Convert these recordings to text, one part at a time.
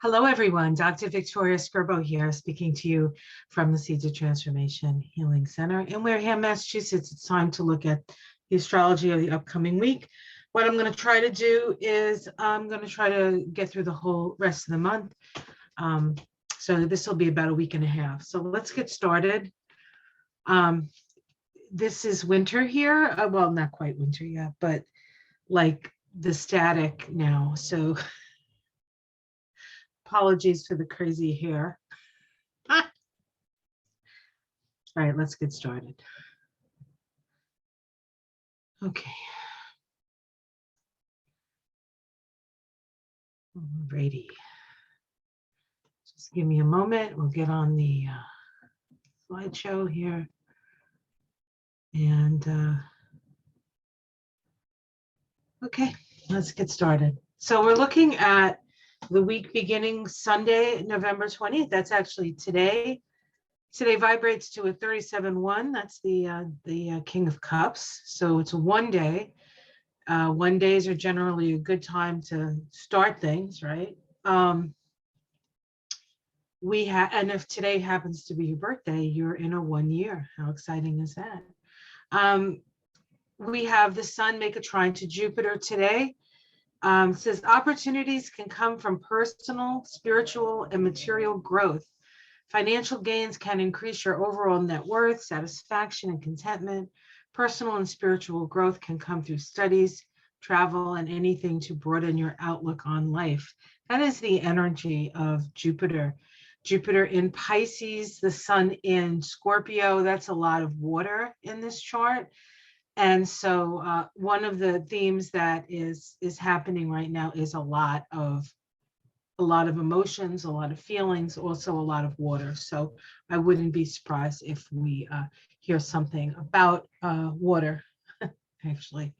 Hello, everyone. Dr. Victoria Skirbo here, speaking to you from the Seeds of Transformation Healing Center in Wareham, Massachusetts. It's time to look at the astrology of the upcoming week. What I'm going to try to do is I'm going to try to get through the whole rest of the month. So this will be about a week and a half. So let's get started. This is winter here. Well, not quite winter yet, but like the static now. So apologies for the crazy hair. All right, let's get started. Okay. Alrighty. Just give me a moment. We'll get on the slideshow here. And okay, let's get started. So we're looking at the week beginning Sunday, November 20th. That's actually today. Today vibrates to a 37-1. That's the King of Cups. So it's a 1 day. 1 days are generally a good time to start things, right? And if today happens to be your birthday, you're in a 1 year. How exciting is that? We have the sun make a trine to Jupiter today. It says opportunities can come from personal, spiritual, and material growth. Financial gains can increase your overall net worth, satisfaction, and contentment. Personal and spiritual growth can come through studies, travel, and anything to broaden your outlook on life. That is the energy of Jupiter. Jupiter in Pisces, the sun in Scorpio. That's a lot of water in this chart. And so one of the themes that is happening right now is a lot of emotions, a lot of feelings, also a lot of water. So I wouldn't be surprised if we hear something about water, actually.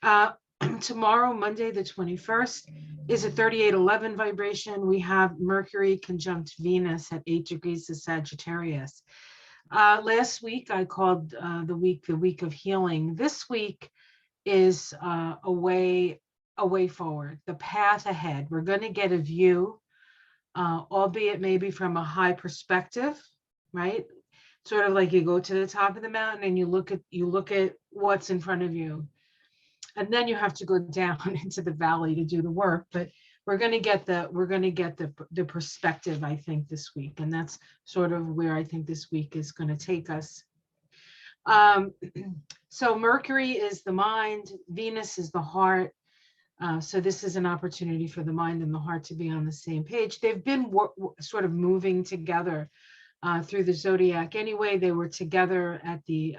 Tomorrow, Monday, the 21st, is a 3811 vibration. We have Mercury conjunct Venus at 8 degrees of Sagittarius. Last week, I called the week of healing. This week is a way forward, the path ahead. We're going to get a view, albeit maybe from a high perspective, right? Sort of like you go to the top of the mountain and you look at what's in front of you, and then you have to go down into the valley to do the work. But we're going to get the perspective, I think, this week, and that's sort of where I think this week is going to take us. So Mercury is the mind, Venus is the heart. So this is an opportunity for the mind and the heart to be on the same page. They've been sort of moving together through the zodiac. Anyway, they were together at the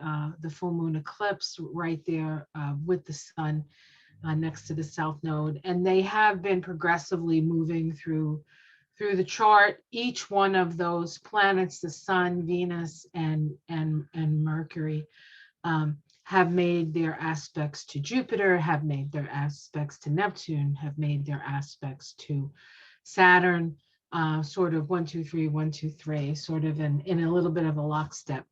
full moon eclipse right there with the sun next to the south node, and they have been progressively moving through the chart. Each one of those planets, the sun, Venus, and Mercury, have made their aspects to Jupiter, have made their aspects to Neptune, have made their aspects to Saturn, sort of 1, 2, 3, 1, 2, 3, sort of in a little bit of a lockstep.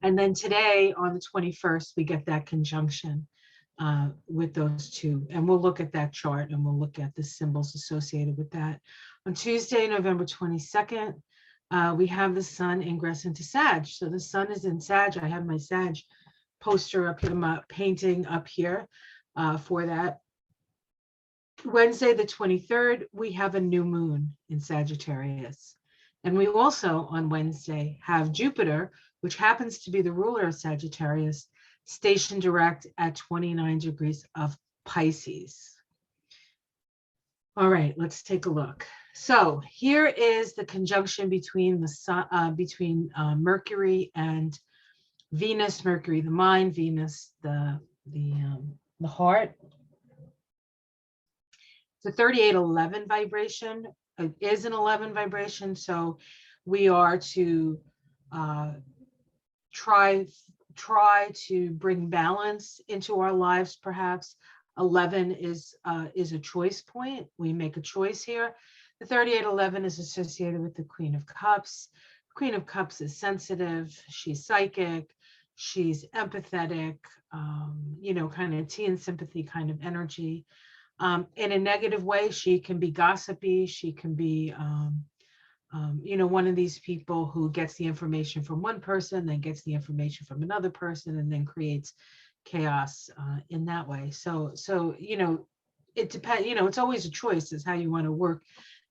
And then today on the 21st, we get that conjunction with those two. And we'll look at that chart and we'll look at the symbols associated with that. On Tuesday, November 22nd, we have the sun ingress into Sag. So the sun is in Sag. I have my Sag poster up here, my painting up here for that. Wednesday, the 23rd, we have a new moon in Sagittarius. And we also, on Wednesday, have Jupiter, which happens to be the ruler of Sagittarius, stationed direct at 29 degrees of Pisces. All right, let's take a look. So here is the conjunction between the sun, Mercury and Venus. Mercury, the mind; Venus, the heart. It's a 3811 vibration. It is an 11 vibration, so we are to try to bring balance into our lives. Perhaps 11 is a choice point. We make a choice here. The 3811 is associated with the Queen of Cups. Queen of Cups is sensitive. She's psychic. She's empathetic. Kind of tea and sympathy kind of energy. In a negative way. She can be gossipy. She can be, one of these people who gets the information from one person, then gets the information from another person, and then creates chaos in that way. It depends. It's always a choice as how you want to work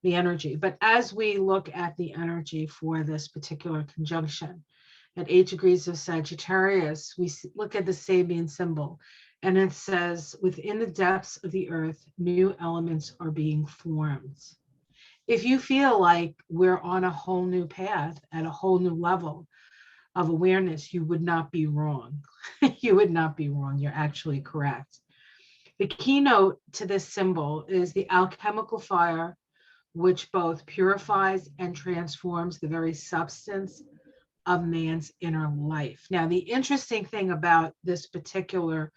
the energy. But as we look at the energy for this particular conjunction at 8 degrees of Sagittarius, we look at the Sabian symbol, and it says, within the depths of the earth, new elements are being formed. If you feel like we're on a whole new path at a whole new level of awareness, you would not be wrong. You would not be wrong. You're actually correct. The keynote to this symbol is the alchemical fire, which both purifies and transforms the very substance of man's inner life. Now, the interesting thing about this particular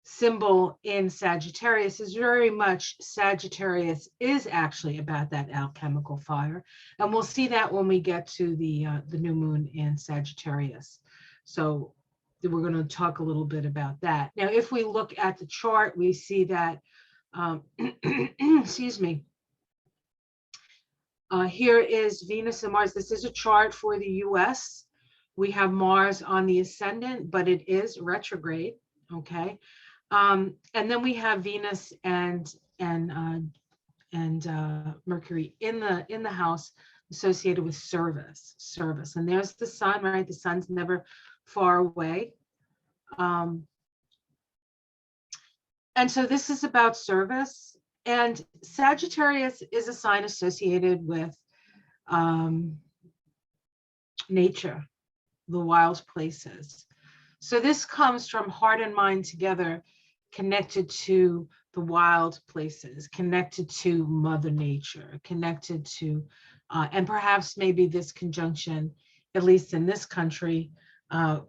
symbol in Sagittarius is very much Sagittarius is actually about that alchemical fire, and we'll see that when we get to the new moon in Sagittarius. So we're going to talk a little bit about that. Now, if we look at the chart, we see that excuse me. Here is Venus and Mars. This is a chart for the US. We have Mars on the ascendant, but it is retrograde. Okay. And then we have Venus and Mercury in the house associated with service. And there's the sun, right? The sun's never far away. And so this is about service. And Sagittarius is a sign associated with nature, the wild places. So this comes from heart and mind together, connected to the wild places, connected to Mother Nature, connected to, and perhaps maybe this conjunction, at least in this country,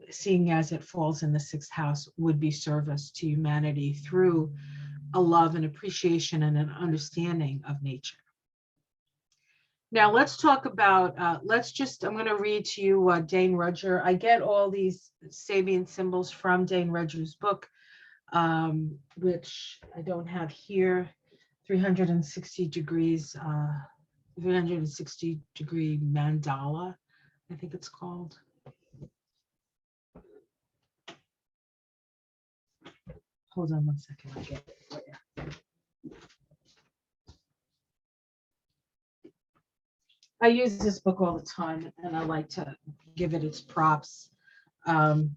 seeing as it falls in the 6th house, would be service to humanity through a love and appreciation and an understanding of nature. Now let's talk about, I'm going to read to you Dane Rudger. I get all these Sabian symbols from Dane Rudger's book, which I don't have here, 360 degrees, 360 degree mandala, I think it's called. Hold on one second, I'll get it for you. I use this book all the time, and I like to give it its props. An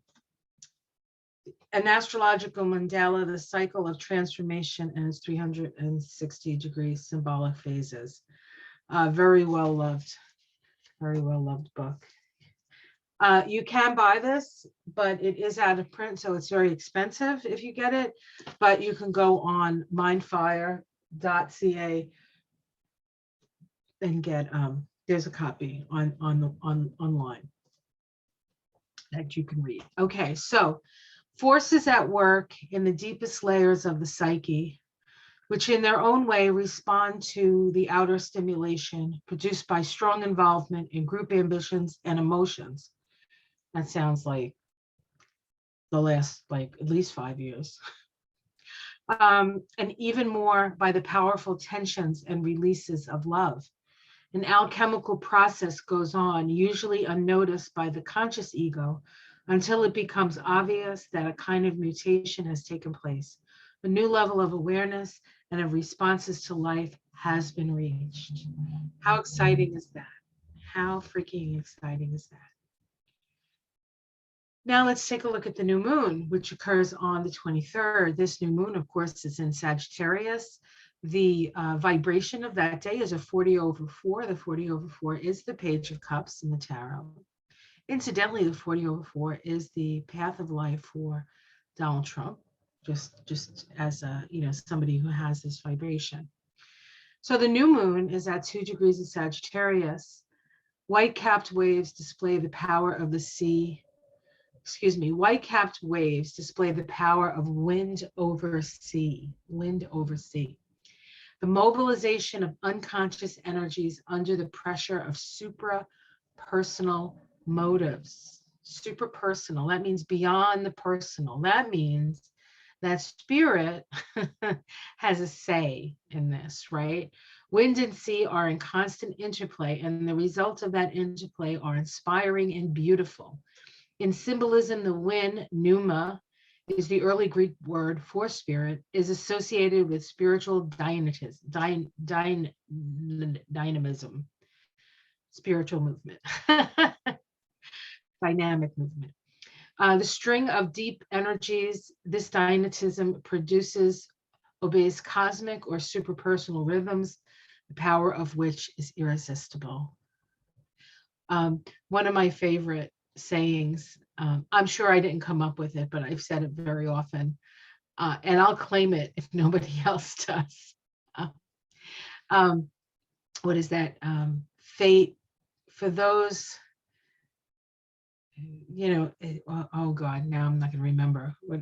astrological mandala, the cycle of transformation and its 360 degree symbolic phases. Very well loved book. You can buy this, but it is out of print, so it's very expensive if you get it. But you can go on mindfire.ca and get there's a copy online that you can read. Okay, so forces at work in the deepest layers of the psyche, which in their own way respond to the outer stimulation produced by strong involvement in group ambitions and emotions. That sounds like the last, at least 5 years. And even more by the powerful tensions and releases of love. An alchemical process goes on, usually unnoticed by the conscious ego, until it becomes obvious that a kind of mutation has taken place. A new level of awareness and of responses to life has been reached. How exciting is that? How freaking exciting is that? Now let's take a look at the new moon, which occurs on the 23rd. This new moon, of course, is in Sagittarius. The vibration of that day is a 40/4. The 40/4 is the Page of Cups in the tarot. Incidentally, the 40/4 is the path of life for Donald Trump, just as somebody who has this vibration. So the new moon is at 2 degrees of Sagittarius. White-capped waves display the power of the sea. White-capped waves display the power of wind over sea. Wind over sea. The mobilization of unconscious energies under the pressure of supra-personal motives. Supra-personal, that means beyond the personal. That means that spirit has a say in this, right? Wind and sea are in constant interplay, and the results of that interplay are inspiring and beautiful. In symbolism, the wind, pneuma, is the early Greek word for spirit, is associated with spiritual dynamism, spiritual movement, dynamic movement. The string of deep energies this dynamism produces obeys cosmic or superpersonal rhythms, the power of which is irresistible. One of my favorite sayings, I'm sure I didn't come up with it, but I've said it very often, and I'll claim it if nobody else does. What is that? Fate for those, oh God, now I'm not going to remember what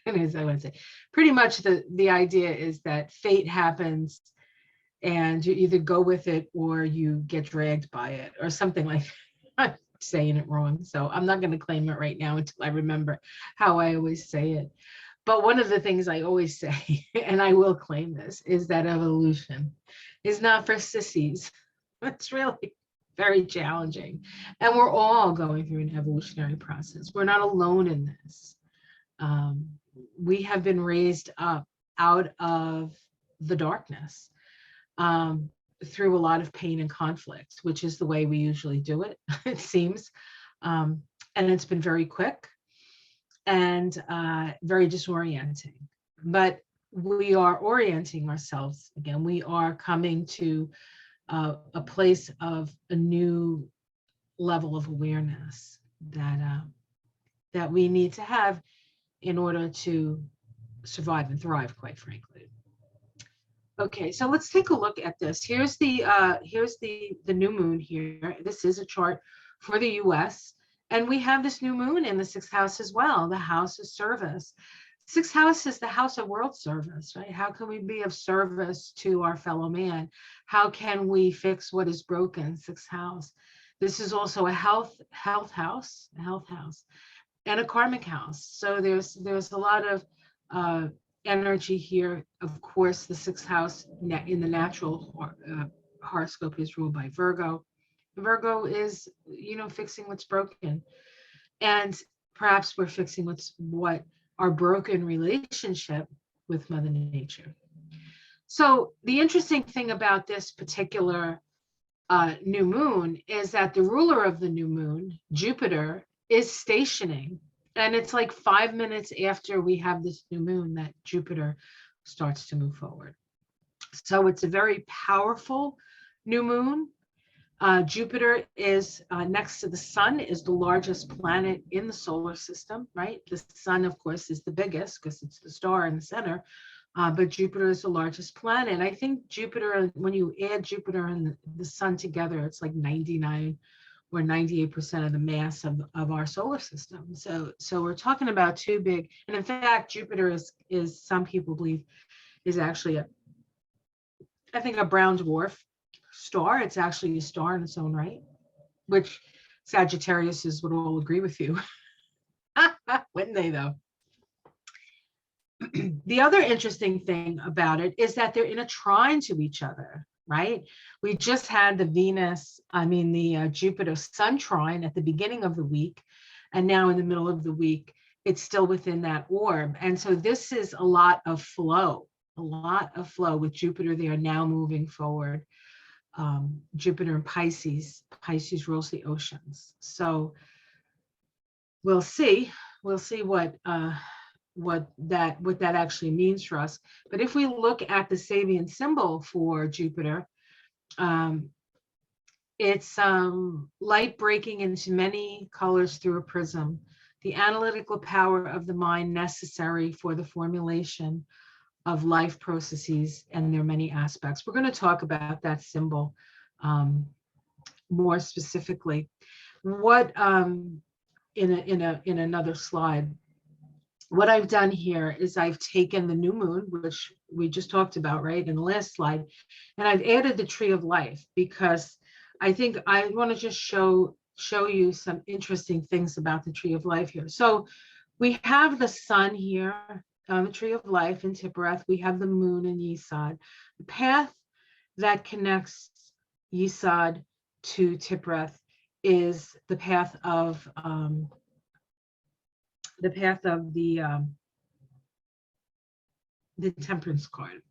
it is I would say. Pretty much the idea is that fate happens and you either go with it or you get dragged by it or something like that. I'm saying it wrong, so I'm not going to claim it right now until I remember how I always say it. But one of the things I always say, and I will claim this, is that evolution is not for sissies. It's really very challenging. And we're all going through an evolutionary process. We're not alone in this. We have been raised up out of the darkness through a lot of pain and conflict, which is the way we usually do it, it seems. And it's been very quick and very disorienting. But we are orienting ourselves again. We are coming to a place of a new level of awareness that we need to have in order to survive and thrive, quite frankly. Okay, so let's take a look at this. Here's the new moon here. This is a chart for the US, and we have this new moon in the sixth house as well, the house of service. Sixth house is the house of world service, right? How can we be of service to our fellow man? How can we fix what is broken? Sixth house. This is also a health house, and a karmic house. So there's a lot of energy here. Of course, the sixth house in the natural horoscope is ruled by Virgo. Virgo is, fixing what's broken, and perhaps we're fixing what our broken relationship with Mother Nature. So the interesting thing about this particular new moon is that the ruler of the new moon, Jupiter, is stationing. And it's like 5 minutes after we have this new moon that Jupiter starts to move forward. So it's a very powerful new moon. Jupiter is next to the sun, is the largest planet in the solar system, right? The sun, of course, is the biggest because it's the star in the center, but Jupiter is the largest planet. I think Jupiter, when you add Jupiter and the sun together, it's like 99 or 98% of the mass of our solar system. So we're talking about two big, and in fact, Jupiter is some people believe is actually I think a brown dwarf star. It's actually a star in its own right, which Sagittarius would all agree with you. Wouldn't they, though? The other interesting thing about it is that they're in a trine to each other, right? We just had the Jupiter Sun trine at the beginning of the week, and now in the middle of the week, it's still within that orb. And so this is a lot of flow with Jupiter. They are now moving forward. Jupiter in Pisces rules the oceans. So we'll see what that actually means for us. But if we look at the Sabian symbol for Jupiter, it's light breaking into many colors through a prism, the analytical power of the mind necessary for the formulation of life processes and their many aspects. We're going to talk about that symbol more specifically. What in another slide. What I've done here is I've taken the new moon, which we just talked about, right, in the last slide, and I've added the tree of life because I think I want to just show you some interesting things about the tree of life here. So we have the sun here, on the tree of life in Tiphereth, we have the moon in Yesod. The path that connects Yesod to Tiphereth is the path of the temperance card.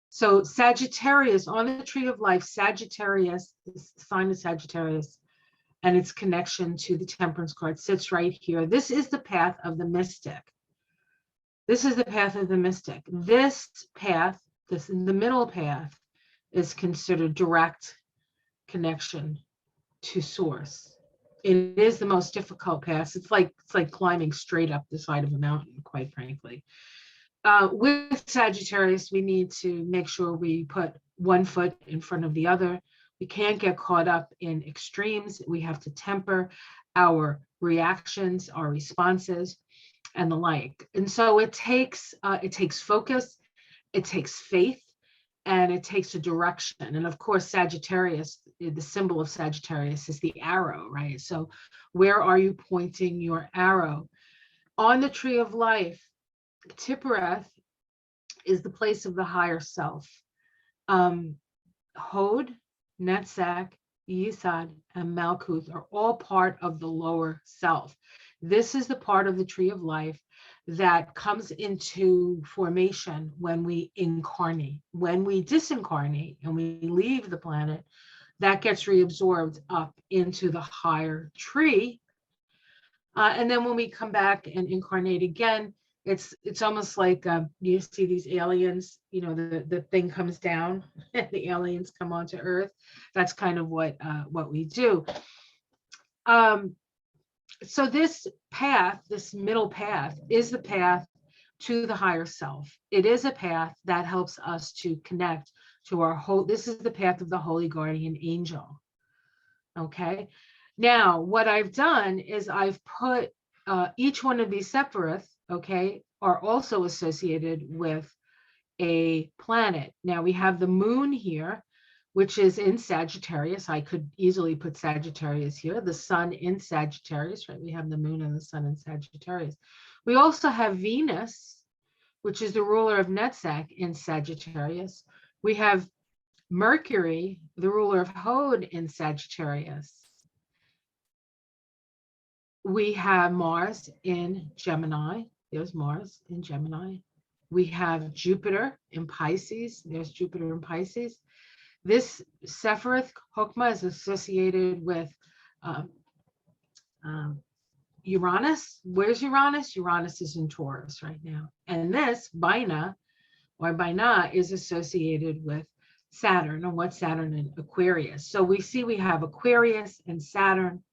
So Sagittarius, on the tree of life, Sagittarius, the sign of Sagittarius, and its connection to the temperance card sits right here. This is the path of the mystic. This is the path of the mystic. This path, the middle path, is considered direct connection to source. It is the most difficult path. It's like climbing straight up the side of a mountain, quite frankly. With Sagittarius, we need to make sure we put one foot in front of the other. We can't get caught up in extremes. We have to temper our reactions, our responses, and the like. And so it takes focus, it takes faith, and it takes a direction. And of course, Sagittarius, the symbol of Sagittarius is the arrow, right? So where are you pointing your arrow? On the tree of life, Tiphereth is the place of the higher self. Hod, Netzach, Yesod, and Malkuth are all part of the lower self. This is the part of the tree of life that comes into formation when we incarnate. When we disincarnate and we leave the planet, that gets reabsorbed up into the higher tree. And then when we come back and incarnate again, it's almost like you see these aliens, the thing comes down and the aliens come onto Earth. That's kind of what we do. So this path, this middle path, is the path to the higher self. It is a path that helps us to connect to our whole. This is the path of the holy guardian angel. Okay. Now, what I've done is I've put each one of these Sephiroth, okay, are also associated with a planet. Now we have the moon here, which is in Sagittarius. I could easily put Sagittarius here. The sun in Sagittarius, right? We have the moon and the sun in Sagittarius. We also have Venus, which is the ruler of Netzach, in Sagittarius. We have Mercury, the ruler of Hod, in Sagittarius. We have Mars in Gemini. There's Mars in Gemini. We have Jupiter in Pisces. There's Jupiter in Pisces. This Sephiroth Chokmah is associated with Uranus. Where's Uranus? Uranus is in Taurus right now. And this Bina, or Bina, is associated with Saturn. And what's Saturn in Aquarius? So we see we have Aquarius and Saturn.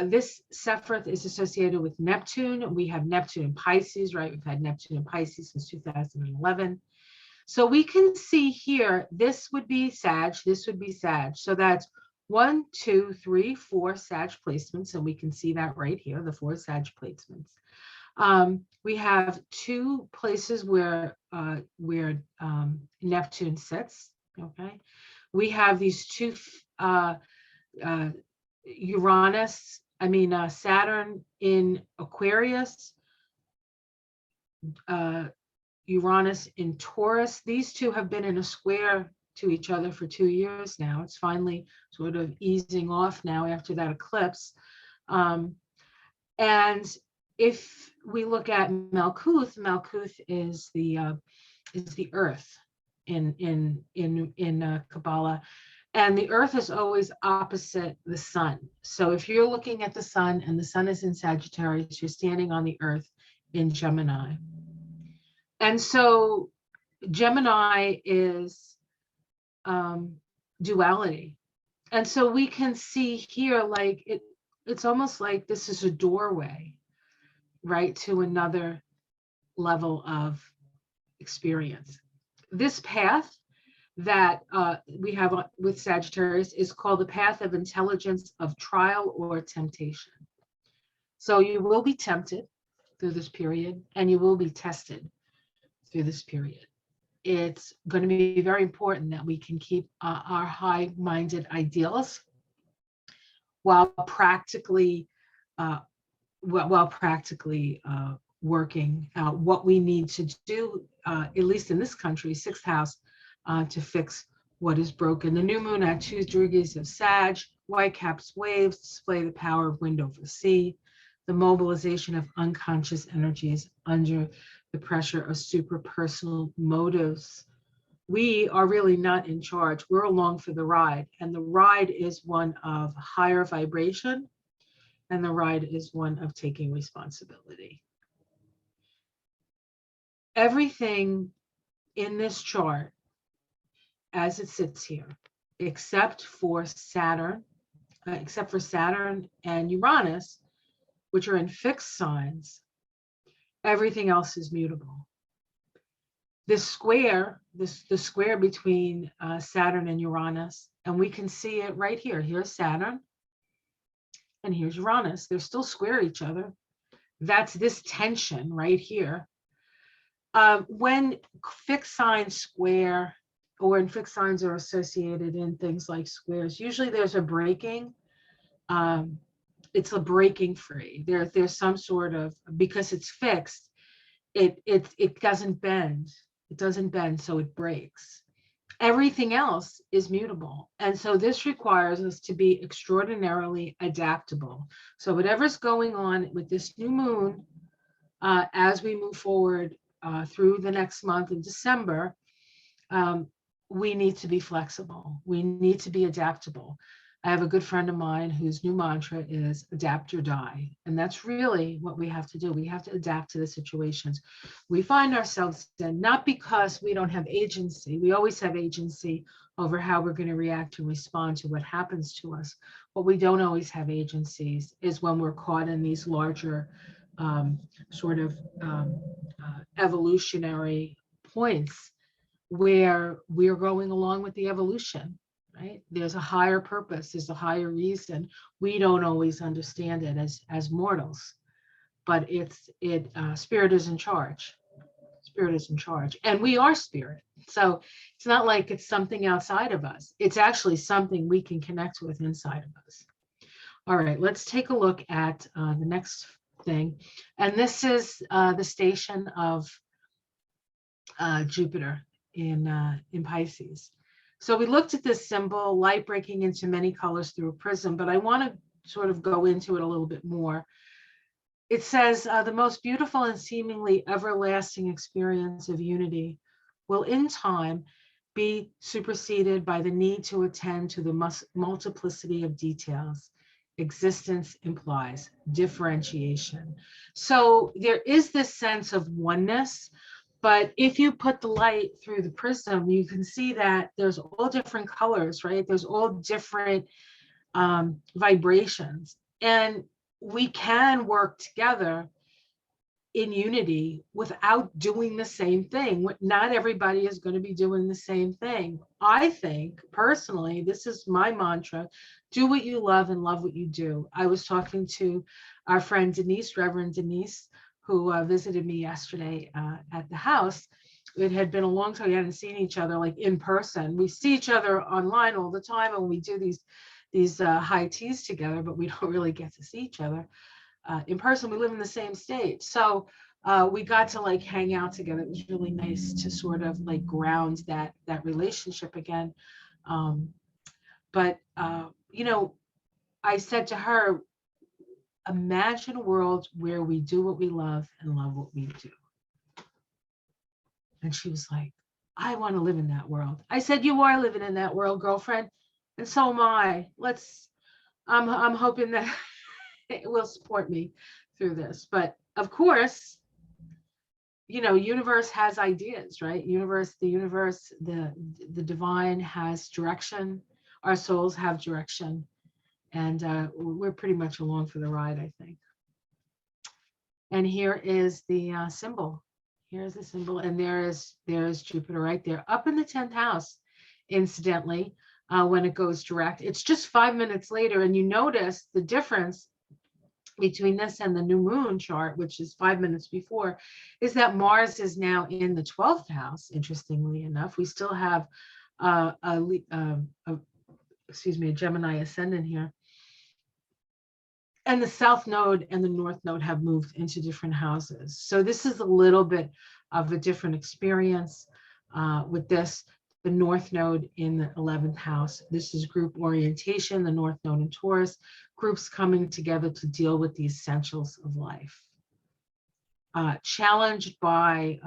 This Sephiroth is associated with Neptune. We have Neptune in Pisces, right? We've had Neptune in Pisces since 2011. So we can see here, this would be Sag, this would be Sag. So that's 1, 2, 3, 4 Sag placements, and we can see that right here, the 4 Sag placements. We have 2 places where Neptune sits, okay? We have these 2 Saturn in Aquarius, Uranus in Taurus. These 2 have been in a square to each other for 2 years now. It's finally sort of easing off now after that eclipse. And if we look at Malkuth, Malkuth is the earth in Kabbalah. And the earth is always opposite the sun. So if you're looking at the sun and the sun is in Sagittarius, you're standing on the earth in Gemini. And so Gemini is duality. And so we can see here, like it's almost like this is a doorway, right, to another level of experience. This path that we have with Sagittarius is called the path of intelligence of trial or temptation. So you will be tempted through this period, and you will be tested through this period. It's going to be very important that we can keep our high-minded ideals while practically working out what we need to do, at least in this country, sixth house, to fix what is broken. The new moon at 2 degrees of Sag, Whitecaps waves display the power of wind over sea, the mobilization of unconscious energies under the pressure of superpersonal motives. We are really not in charge. We're along for the ride. And the ride is one of higher vibration, and the ride is one of taking responsibility. Everything in this chart, as it sits here, except for Saturn and Uranus, which are in fixed signs, everything else is mutable. This square, the square between Saturn and Uranus, and we can see it right here. Here's Saturn, and here's Uranus. They're still square each other. That's this tension right here. When fixed signs square, or when fixed signs are associated in things like squares, usually there's a breaking. It's a breaking free. There's some sort of, because it's fixed, it doesn't bend. It doesn't bend, so it breaks. Everything else is mutable. And so this requires us to be extraordinarily adaptable. So whatever's going on with this new moon, as we move forward through the next month in December, we need to be flexible. We need to be adaptable. I have a good friend of mine whose new mantra is adapt or die. And that's really what we have to do. We have to adapt to the situations we find ourselves in, not because we don't have agency. We always have agency over how we're going to react and respond to what happens to us. What we don't always have agencies is when we're caught in these larger evolutionary points where we're going along with the evolution. Right? There's a higher purpose, there's a higher reason. We don't always understand it as mortals, but spirit is in charge. Spirit is in charge, and we are spirit. So it's not like it's something outside of us. It's actually something we can connect with inside of us. All right, let's take a look at the next thing, and this is the station of Jupiter in Pisces. So we looked at this symbol, light breaking into many colors through a prism, but I want to sort of go into it a little bit more. It says, the most beautiful and seemingly everlasting experience of unity will in time be superseded by the need to attend to the multiplicity of details. Existence implies differentiation. So there is this sense of oneness. But if you put the light through the prism, you can see that there's all different colors, right? There's all different vibrations. And we can work together in unity without doing the same thing. Not everybody is going to be doing the same thing. I think, personally, this is my mantra: do what you love and love what you do. I was talking to our friend Denise, Reverend Denise, who visited me yesterday at the house. It had been a long time. We hadn't seen each other like in person. We see each other online all the time, and we do these high teas together, but we don't really get to see each other in person. We live in the same state. So we got to like hang out together. It was really nice to sort of like ground that relationship again. But I said to her, imagine a world where we do what we love and love what we do. And she was like, I want to live in that world. I said, you are living in that world, girlfriend. And so am I. I'm hoping that it will support me through this. But of course, universe has ideas, right? The divine has direction. Our souls have direction. And we're pretty much along for the ride, I think. And here is the symbol. Here's the symbol. And there's Jupiter right there, up in the 10th house, incidentally, when it goes direct. It's just 5 minutes later. And you notice the difference between this and the new moon chart, which is 5 minutes before, is that Mars is now in the 12th house, interestingly enough. We still have a Gemini ascendant here. And the south node and the north node have moved into different houses. So this is a little bit of a different experience with this. The north node in the 11th house. This is group orientation, the north node in Taurus, groups coming together to deal with the essentials of life. Challenged by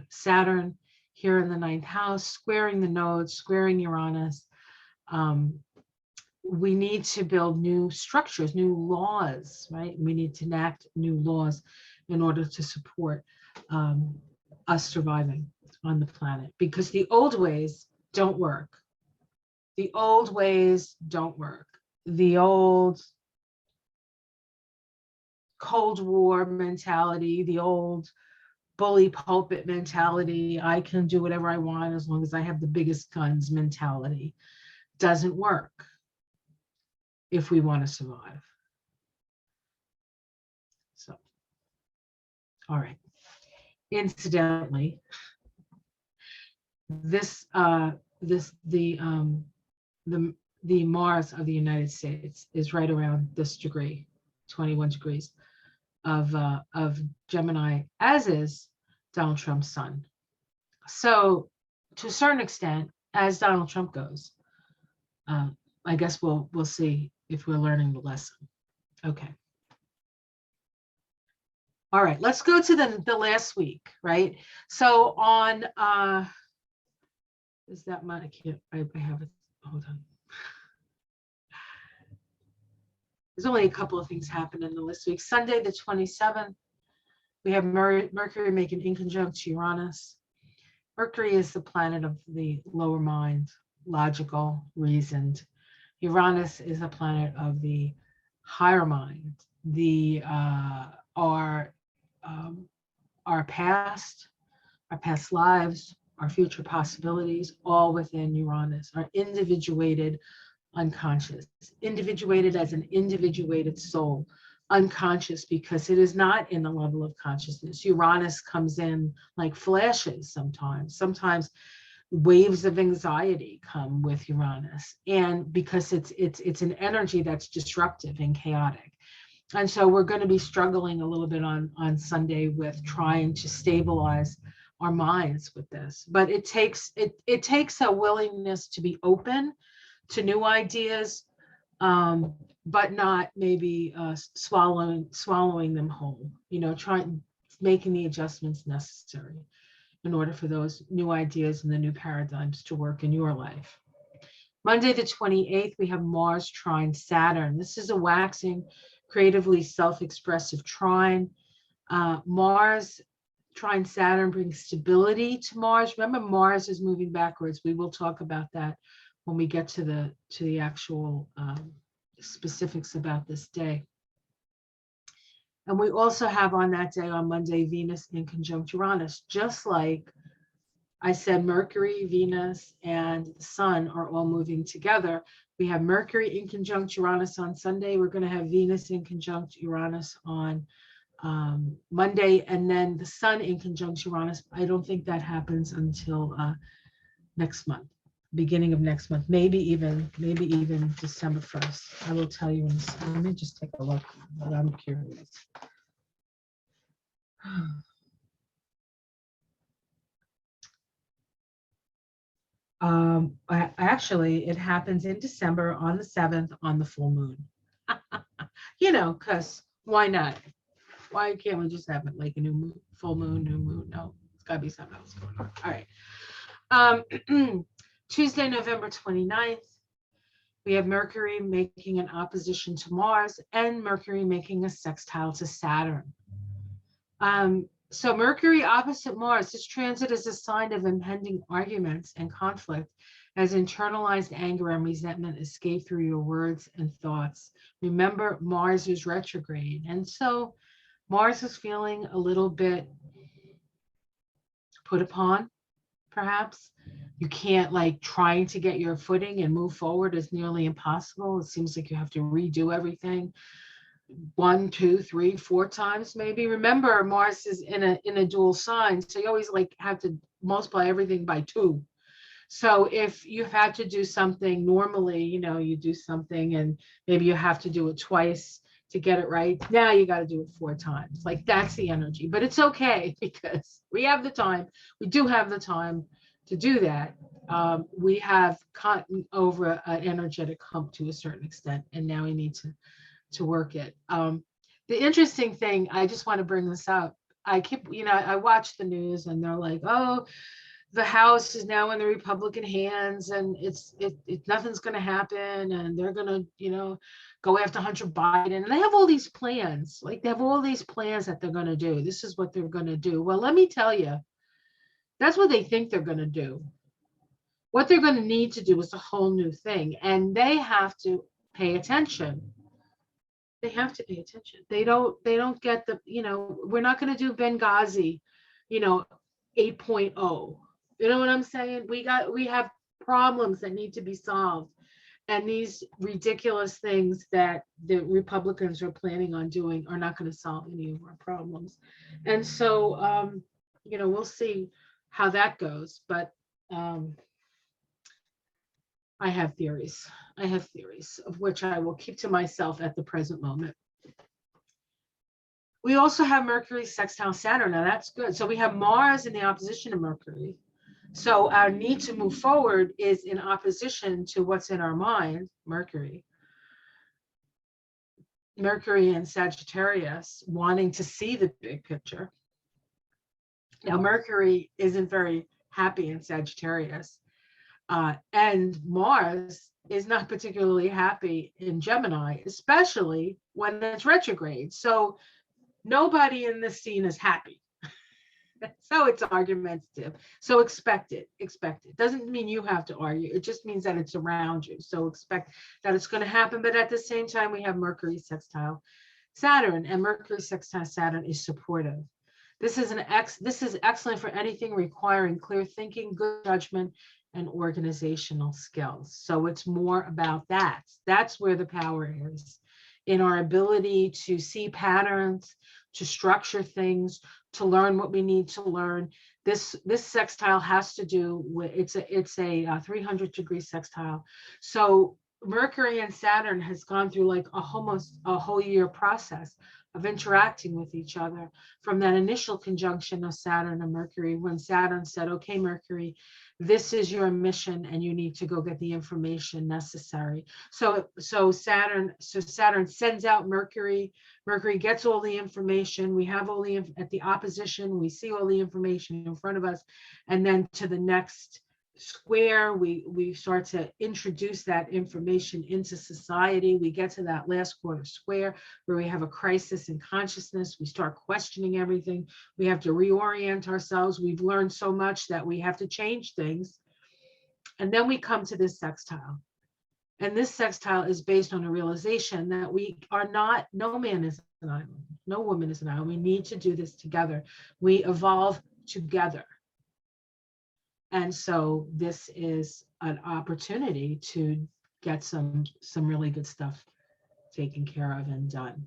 Saturn here in the 9th house, squaring the nodes, squaring Uranus. We need to build new structures, new laws, right? We need to enact new laws in order to support us surviving on the planet, because the old ways don't work. The old ways don't work. The old Cold War mentality, the old bully pulpit mentality, I can do whatever I want as long as I have the biggest guns mentality, doesn't work if we want to survive. So, all right. Incidentally, the Mars of the United States is right around this degree, 21 degrees of Gemini, as is Donald Trump's sun. So to a certain extent, as Donald Trump goes, I guess we'll see if we're learning the lesson. Okay. All right, let's go to the last week, right? So on is that my, I have it, hold on. There's only a couple of things happening this week. Sunday, the 27th, we have Mercury making inconjunct to Uranus. Mercury is the planet of the lower mind, logical, reasoned. Uranus is a planet of the higher mind, our past lives, our future possibilities, all within Uranus, our individuated unconscious, individuated as an individuated soul, unconscious because it is not in the level of consciousness. Uranus comes in like flashes sometimes. Sometimes waves of anxiety come with Uranus, and because it's an energy that's disruptive and chaotic. And so we're going to be struggling a little bit on Sunday with trying to stabilize our minds with this. But it takes a willingness to be open to new ideas, but not maybe swallowing them whole. Making the adjustments necessary in order for those new ideas and the new paradigms to work in your life. Monday the 28th, we have Mars trine Saturn. This is a waxing, creatively self-expressive trine. Mars trine Saturn brings stability to Mars. Remember, Mars is moving backwards. We will talk about that when we get to the actual specifics about this day. And we also have on that day, on Monday, Venus in conjunct Uranus. Just like I said, Mercury, Venus, and the Sun are all moving together. We have Mercury in conjunct Uranus on Sunday. We're going to have Venus in conjunct Uranus on Monday, and then the Sun in conjunct Uranus. I don't think that happens until next month, beginning of next month, maybe even December 1st. I will tell you. Let me just take a look. I'm curious. Actually, it happens in December on the 7th on the full moon. Because why not? Why can't we just have it like a new moon, full moon, new moon? No, it's got to be something else going on. All right. Tuesday, November 29th, we have Mercury making an opposition to Mars and Mercury making a sextile to Saturn. So Mercury opposite Mars, this transit is a sign of impending arguments and conflict as internalized anger and resentment escape through your words and thoughts. Remember, Mars is retrograde. And so Mars is feeling a little bit put upon, perhaps. You can't, trying to get your footing and move forward is nearly impossible. It seems like you have to redo everything 1, 2, 3, 4 times maybe. Remember, Mars is in a dual sign, so you always have to multiply everything by 2. So if you've had to do something normally, you do something and maybe you have to do it twice to get it right. Now you got to do it 4 times. Like that's the energy, but it's okay because we have the time. We do have the time to do that. We have gotten over an energetic hump to a certain extent, and now we need to work it. The interesting thing, I just want to bring this up. I watch the news and they're like, oh, the House is now in the Republican hands, and it's nothing's going to happen, and they're going to go after Hunter Biden, and they have all these plans. Like they have all these plans that they're going to do. This is what they're going to do. Well, let me tell you, that's what they think they're going to do. What they're going to need to do is a whole new thing, and they have to pay attention. They have to pay attention. They don't get we're not going to do Benghazi, 8.0. You know what I'm saying? We have problems that need to be solved. And these ridiculous things that the Republicans are planning on doing are not going to solve any of our problems. And so, we'll see how that goes. But I have theories. I have theories of which I will keep to myself at the present moment. We also have Mercury sextile Saturn. Now that's good. So we have Mars in the opposition to Mercury. So our need to move forward is in opposition to what's in our mind, Mercury. Mercury and Sagittarius wanting to see the big picture. Now, Mercury isn't very happy in Sagittarius. And Mars is not particularly happy in Gemini, especially when it's retrograde. So nobody in this scene is happy. So it's argumentative. So expect it. Doesn't mean you have to argue. It just means that it's around you. So expect that it's going to happen. But at the same time, we have Mercury sextile Saturn, and Mercury sextile Saturn is supportive. This is excellent for anything requiring clear thinking, good judgment, and organizational skills. So it's more about that. That's where the power is, in our ability to see patterns, to structure things, to learn what we need to learn. This sextile has to do with, it's a 300-degree sextile. So Mercury and Saturn has gone through like almost a whole year process of interacting with each other, from that initial conjunction of Saturn and Mercury, when Saturn said, okay, Mercury, this is your mission and you need to go get the information necessary. So Saturn sends out Mercury. Mercury gets all the information. We have all at the opposition, we see all the information in front of us. And then to the next square, we start to introduce that information into society. We get to that last quarter square where we have a crisis in consciousness. We start questioning everything. We have to reorient ourselves. We've learned so much that we have to change things. And then we come to this sextile. And this sextile is based on a realization that we are not, no man is an island, no woman is an island. We need to do this together. We evolve together. And so this is an opportunity to get some really good stuff taken care of and done.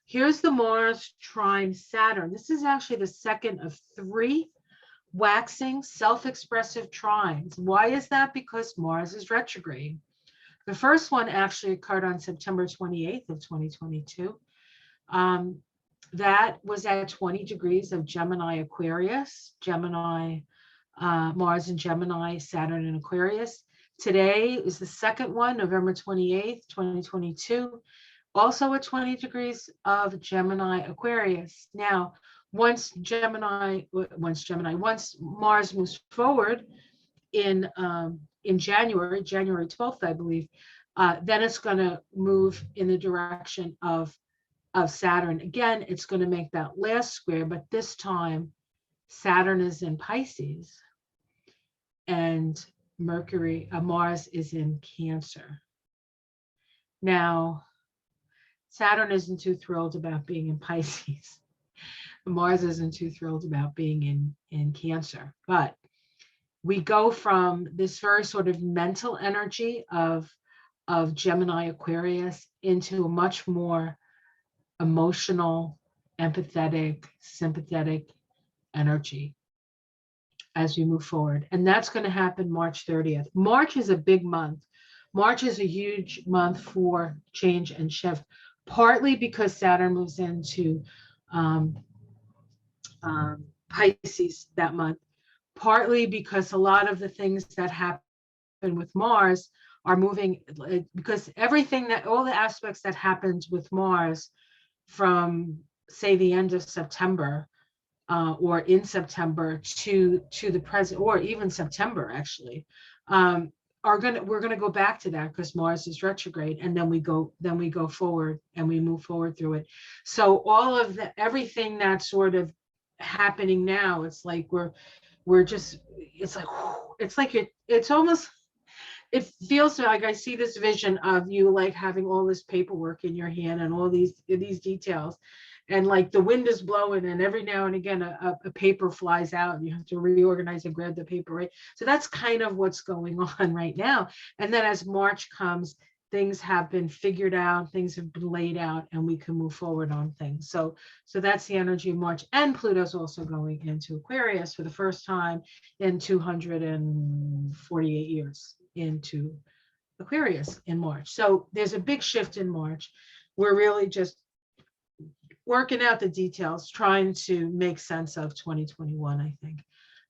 Here's the Mars trine Saturn. This is actually the second of 3 waxing self-expressive trines. Why is that? Because Mars is retrograde. The first one actually occurred on September 28th of 2022. That was at 20 degrees of Gemini Aquarius, Mars in Gemini, Saturn in Aquarius. Today is the second one, November 28th, 2022, also at 20 degrees of Gemini Aquarius. Now, once Mars moves forward in January 12th, I believe, then it's going to move in the direction of Saturn. Again, it's going to make that last square, but this time Saturn is in Pisces and Mars is in Cancer. Now, Saturn isn't too thrilled about being in Pisces. Mars isn't too thrilled about being in Cancer, but we go from this very sort of mental energy of Gemini Aquarius into a much more emotional, empathetic, sympathetic energy. as we move forward. And that's going to happen March 30th. March is a big month. March is a huge month for change and shift, partly because Saturn moves into um, Pisces that month, partly because a lot of the things that happen with Mars are moving, because everything that, all the aspects that happened with Mars from, say, the end of September, or in September to the present, or even September actually, we're gonna go back to that because Mars is retrograde, and then we go forward and we move forward through it. So all of everything that's sort of happening now, it's like we're just, it's almost, it feels like I see this vision of you like having all this paperwork in your hand and all these details, and like the wind is blowing, and every now and again a paper flies out and you have to reorganize and grab the paper, right? So that's kind of what's going on right now. And then as March comes, things have been figured out, things have been laid out, and we can move forward on things. So that's the energy of March. And Pluto's also going into Aquarius for the first time in 248 years into Aquarius in March. So there's a big shift in March. We're really just working out the details, trying to make sense of 2021, I think,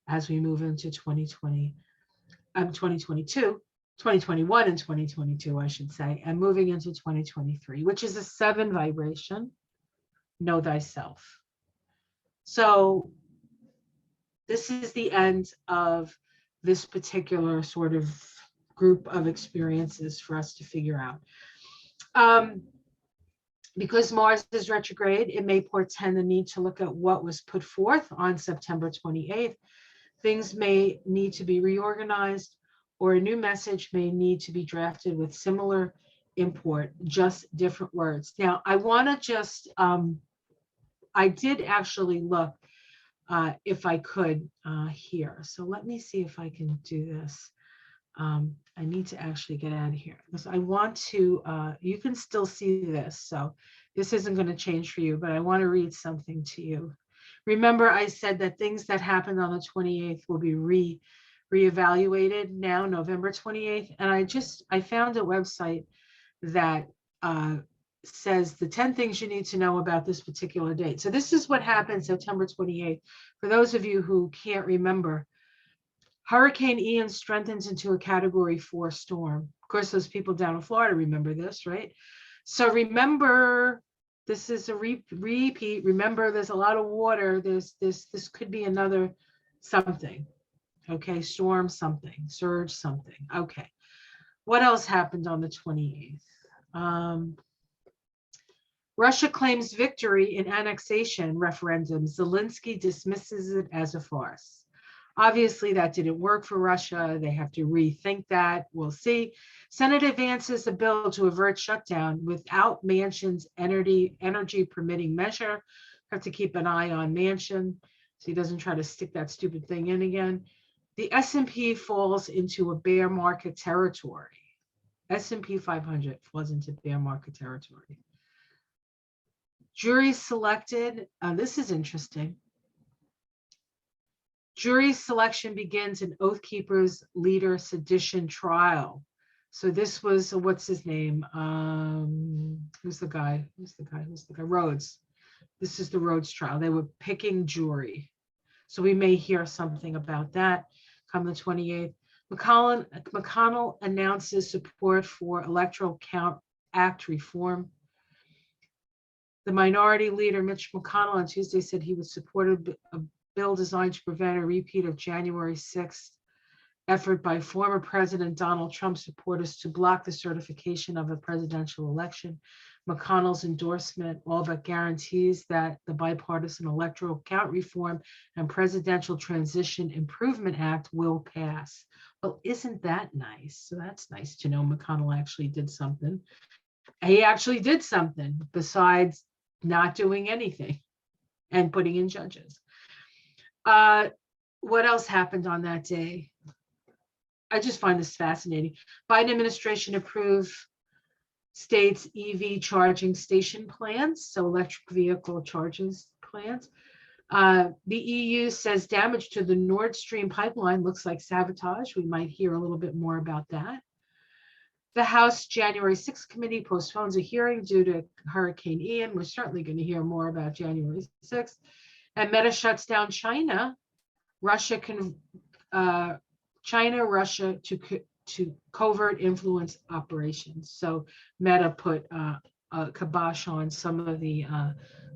as we move into 2021 and 2022, I should say, and moving into 2023, which is a 7 vibration, know thyself. So this is the end of this particular sort of group of experiences for us to figure out. Because Mars is retrograde, it may portend the need to look at what was put forth on September 28th. Things may need to be reorganized, or a new message may need to be drafted with similar import, just different words. Now, I want to just, I did actually look if I could here. So let me see if I can do this. I need to actually get out of here because I want to, you can still see this. So this isn't going to change for you, but I want to read something to you. Remember, I said that things that happened on the 28th will be reevaluated now, November 28th. And I found a website that says the 10 things you need to know about this particular date. So this is what happened September 28th. For those of you who can't remember, Hurricane Ian strengthens into a Category 4 storm. Of course, those people down in Florida remember this, right? So remember, this is a repeat. Remember, there's a lot of water. This could be another something. Okay, storm something, surge something. Okay. What else happened on the 28th? Russia claims victory in annexation referendum. Zelensky dismisses it as a farce. Obviously, that didn't work for Russia. They have to rethink that. We'll see. Senate advances a bill to avert shutdown without Manchin's energy permitting measure. Have to keep an eye on Manchin so he doesn't try to stick that stupid thing in again. The S&P falls into a bear market territory. S&P 500 falls into bear market territory. Jury selected. This is interesting. Jury selection begins in Oath Keepers leader sedition trial. So this was, what's his name? Who's the guy? Rhodes. This is the Rhodes trial. They were picking jury. So we may hear something about that come the 28th. McConnell announces support for Electoral Count Act reform. The minority leader, Mitch McConnell, on Tuesday said he would support a bill designed to prevent a repeat of January 6th effort by former President Donald Trump supporters to block the certification of a presidential election. McConnell's endorsement all but guarantees that the Bipartisan Electoral Count Reform and Presidential Transition Improvement Act will pass. Well, isn't that nice? So that's nice to know McConnell actually did something. He actually did something besides not doing anything and putting in judges. What else happened on that day? I just find this fascinating. Biden administration approved states' EV charging station plans, so electric vehicle charging plans. The EU says damage to the Nord Stream pipeline looks like sabotage. We might hear a little bit more about that. The House January 6th committee postpones a hearing due to Hurricane Ian. We're certainly going to hear more about January 6th. And Meta shuts down China. Russia Russia to covert influence operations. So Meta put a kibosh on some of the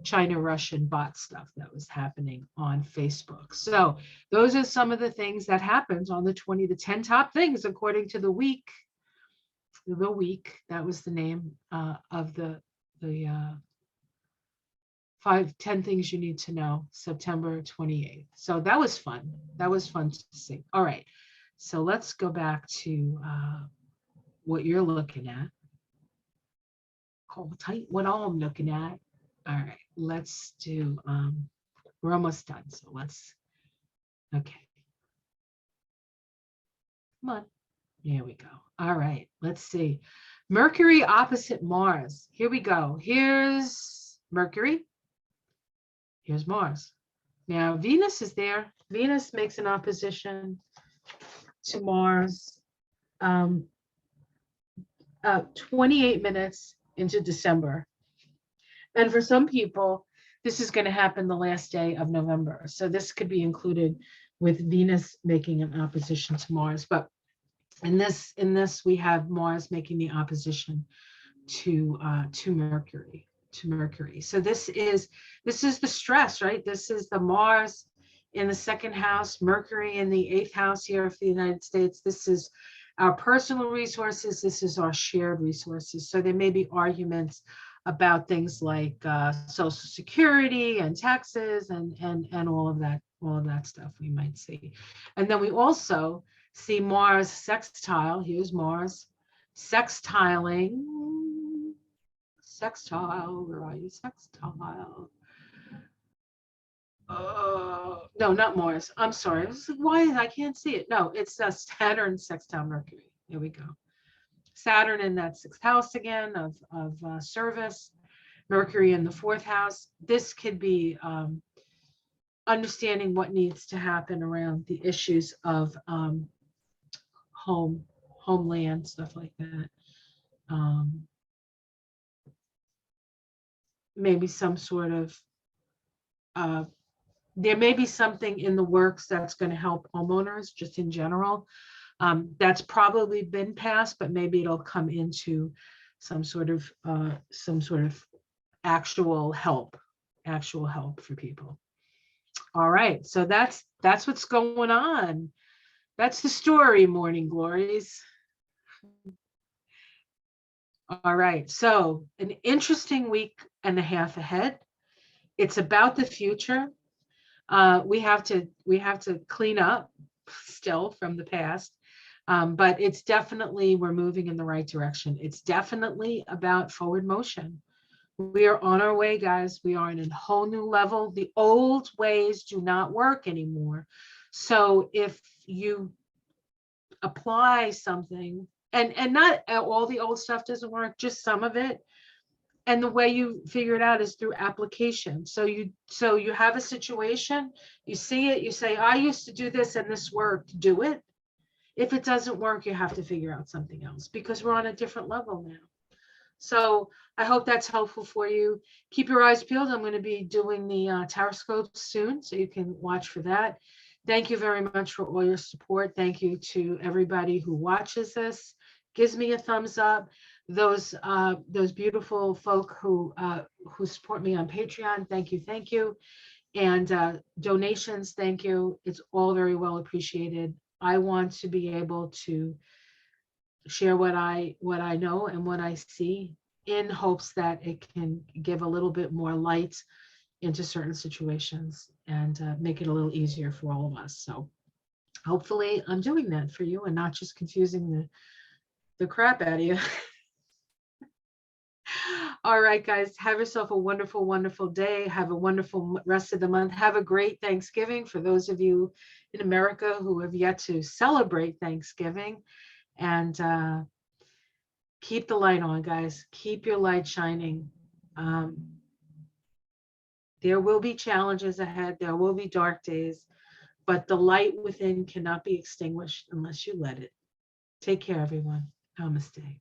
China-Russian bot stuff that was happening on Facebook. So those are some of the things that happened on the 10 top things according to the week. The week, that was the name of the 10 things you need to know, September 28th. So that was fun. That was fun to see. All right. So let's go back to what you're looking at. Hold tight what I'm looking at. All right. Let's do, we're almost done. So let's, okay. Come on. Here we go. All right. Let's see. Mercury opposite Mars. Here we go. Here's Mercury. Here's Mars. Now, Venus is there. Venus makes an opposition to Mars 28 minutes into December. And for some people, this is going to happen the last day of November. So this could be included with Venus making an opposition to Mars. But in this, we have Mars making the opposition to Mercury. So this is the stress, right? This is the Mars in the second house, Mercury in the 8th house here of the United States. This is our personal resources. This is our shared resources. So there may be arguments about things like Social Security and taxes and all of that stuff we might see. And then we also see Mars sextile. Here's Mars sextiling. Sextile, where are you? Sextile. No, not Mars. I'm sorry. Why I can't see it? No, it's Saturn sextile Mercury. Here we go. Saturn in that 6th house again of service. Mercury in the 4th house. This could be understanding what needs to happen around the issues of homeland, stuff like that. Maybe some sort of there may be something in the works that's going to help homeowners just in general. That's probably been passed, but maybe it'll come into some sort of actual help for people. All right, so that's what's going on. That's the story, Morning Glories. All right, so an interesting week and a half ahead. It's about the future. We have to clean up still from the past, but it's definitely, we're moving in the right direction. It's definitely about forward motion. We are on our way, guys. We are in a whole new level. The old ways do not work anymore. So if you apply something, and not all the old stuff doesn't work, just some of it. And the way you figure it out is through application. So you have a situation, you see it, you say, I used to do this and this worked, do it. If it doesn't work, you have to figure out something else because we're on a different level now. So I hope that's helpful for you. Keep your eyes peeled. I'm going to be doing the Taroscope soon, so you can watch for that. Thank you very much for all your support. Thank you to everybody who watches this, gives me a thumbs up. Those beautiful folk who support me on Patreon, thank you. And donations, thank you. It's all very well appreciated. I want to be able to share what I know and what I see in hopes that it can give a little bit more light into certain situations and make it a little easier for all of us. So hopefully I'm doing that for you and not just confusing the crap out of you. All right, guys, have yourself a wonderful, wonderful day. Have a wonderful rest of the month. Have a great Thanksgiving for those of you in America who have yet to celebrate Thanksgiving. And keep the light on, guys. Keep your light shining. There will be challenges ahead. There will be dark days, but the light within cannot be extinguished unless you let it. Take care, everyone. Namaste.